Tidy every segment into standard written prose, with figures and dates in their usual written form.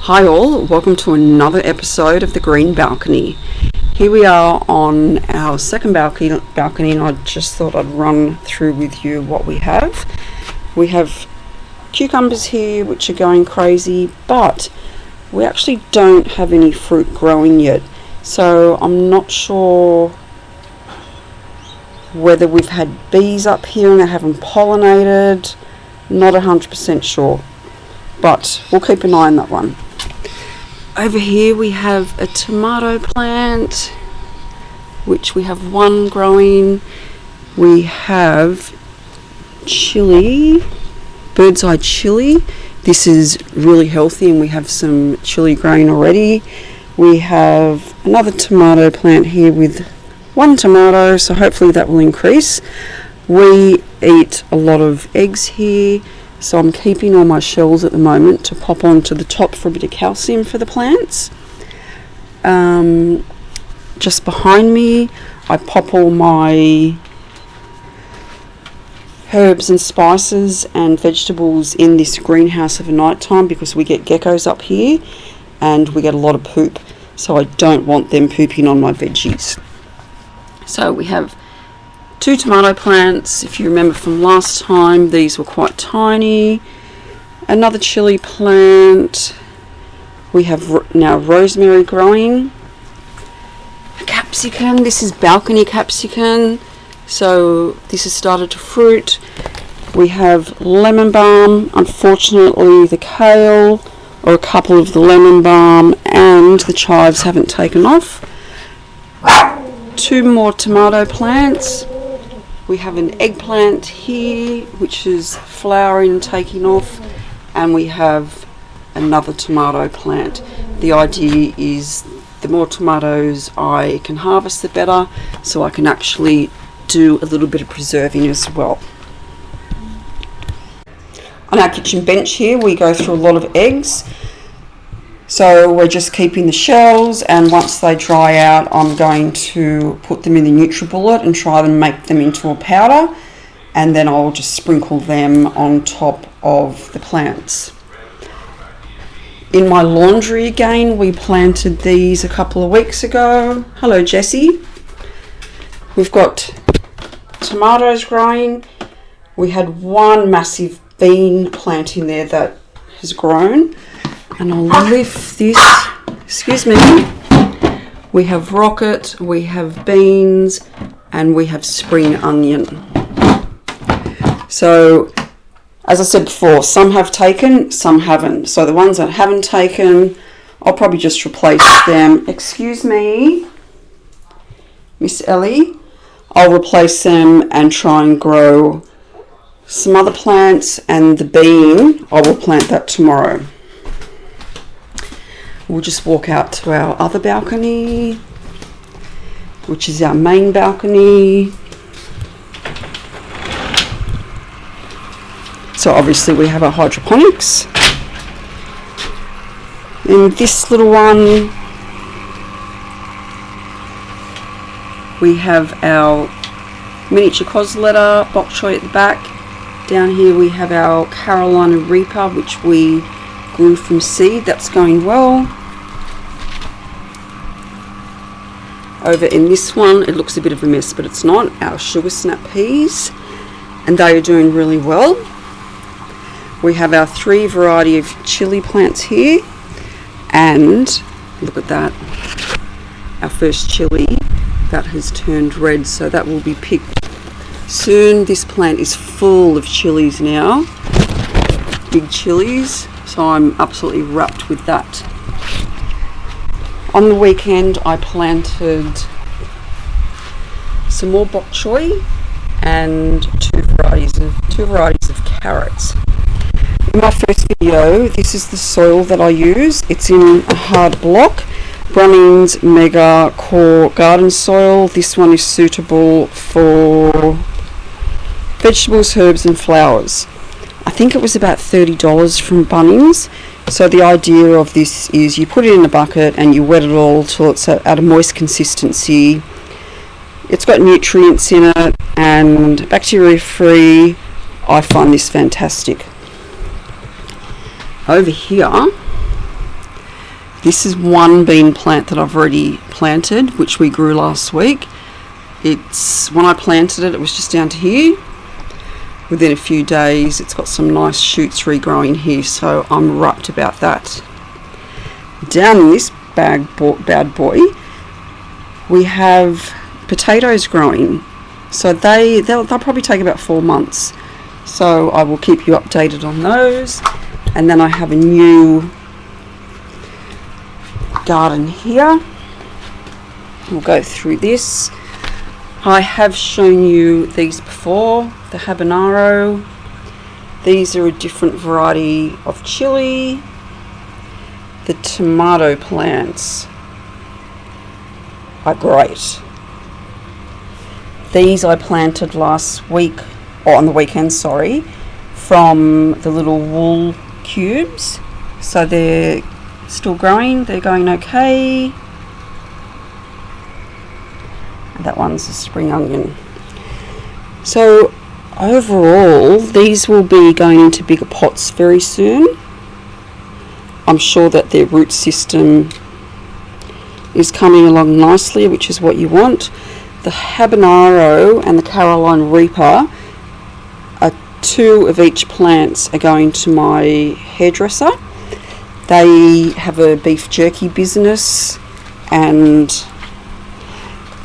Hi all, welcome to another episode of The Green Balcony. Here we are on our second balcony and I just thought I'd run through with you what we have. We have cucumbers here which are going crazy, but we actually don't have any fruit growing yet. So I'm not sure whether we've had bees up here and they haven't pollinated. Not 100% sure, but we'll keep an eye on that one. Over here we have a tomato plant, which we have one growing. We have chili, bird's eye chili. This is really healthy and we have some chili growing already. We have another tomato plant here with one tomato, so hopefully that will increase. We eat a lot of eggs here, so I'm keeping all my shells at the moment to pop onto the top for a bit of calcium for the plants. Just behind me I pop all my herbs and spices and vegetables in this greenhouse at night time because we get geckos up here and we get a lot of poop, so I don't want them pooping on my veggies. So we have 2 tomato plants. If you remember from last time, these were quite tiny. Another chili plant. We have now rosemary growing. A capsicum. This is balcony capsicum, so this has started to fruit. We have lemon balm. Unfortunately, the kale, or a couple of the lemon balm, and the chives haven't taken off. 2 more tomato plants. We have an eggplant here which is flowering and taking off, and we have another tomato plant. The idea is the more tomatoes I can harvest the better, so I can actually do a little bit of preserving as well. On our kitchen bench here we go through a lot of eggs. So we're just keeping the shells, and once they dry out I'm going to put them in the NutriBullet and try to make them into a powder, and then I'll just sprinkle them on top of the plants. In my laundry again, we planted these a couple of weeks ago. Hello Jessie. We've got tomatoes growing. We had one massive bean plant in there that has grown. And I'll lift this, excuse me. We have rocket, we have beans, and we have spring onion. So, as I said before, some have taken, some haven't. So the ones that haven't taken, I'll probably just replace them. Excuse me, Miss Ellie. I'll replace them and try and grow some other plants, and the bean, I will plant that tomorrow. We'll just walk out to our other balcony, which is our main balcony. So obviously we have our hydroponics. In this little one, we have our miniature cosletta bok choy at the back. Down here we have our Carolina Reaper, which we grew from seed. That's going well. Over in this one, it looks a bit of a mess, but it's not. Our sugar snap peas, and they are doing really well. We have our 3 variety of chili plants here, and look at that, our first chili that has turned red, so that will be picked soon. This plant is full of chilies now, big chilies, so I'm absolutely wrapped with that. On the weekend I planted some more bok choy and two varieties of carrots. In my first video, this is the soil that I use. It's in a hard block, Brunnings Mega Core Garden Soil. This one is suitable for vegetables, herbs and flowers. I think it was about $30 from Bunnings. So the idea of this is you put it in a bucket and you wet it all till it's at a moist consistency. It's got nutrients in it and bacteria free. I find this fantastic. Over here This is one bean plant that I've already planted, which we grew last week. It's, when I planted it, it was just down to here. Within a few days, it's got some nice shoots regrowing here, so I'm rapt about that. Down in this bad boy, we have potatoes growing. So they'll probably take about 4 months. So I will keep you updated on those. And then I have a new garden here. We'll go through this. I have shown you these before, the habanero. These are a different variety of chili. The tomato plants are great. These I planted last week, or on the weekend, sorry, from the little wool cubes. So they're still growing, they're going okay. That one's a spring onion. So overall, these will be going into bigger pots very soon. I'm sure that their root system is coming along nicely, which is what you want. The habanero and the Carolina Reaper are 2 of each plants are going to my hairdresser. They have a beef jerky business and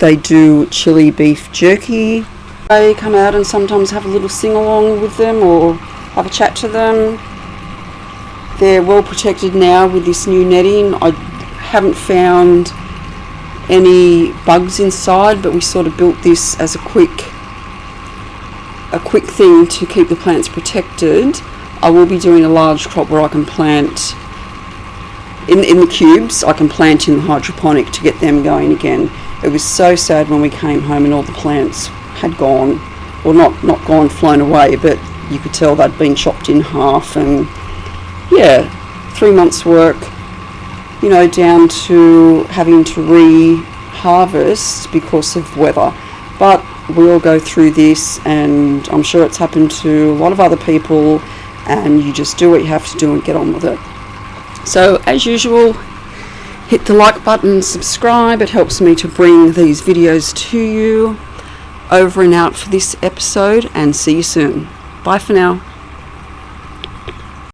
they do chili beef jerky. I come out and sometimes have a little sing-along with them or have a chat to them. They're well protected now with this new netting. I haven't found any bugs inside, but we sort of built this as a quick thing to keep the plants protected. I will be doing a large crop where I can plant in the cubes. I can plant in the hydroponic to get them going again. It was so sad when we came home and all the plants had gone, or not gone, flown away, but you could tell they'd been chopped in half. And yeah, 3 months work, you know, down to having to re-harvest because of weather. But we all go through this, and I'm sure it's happened to a lot of other people, and you just do what you have to do and get on with it. So as usual, hit the like button, subscribe. It helps me to bring these videos to you. Over and out for this episode, and see you soon. Bye for now.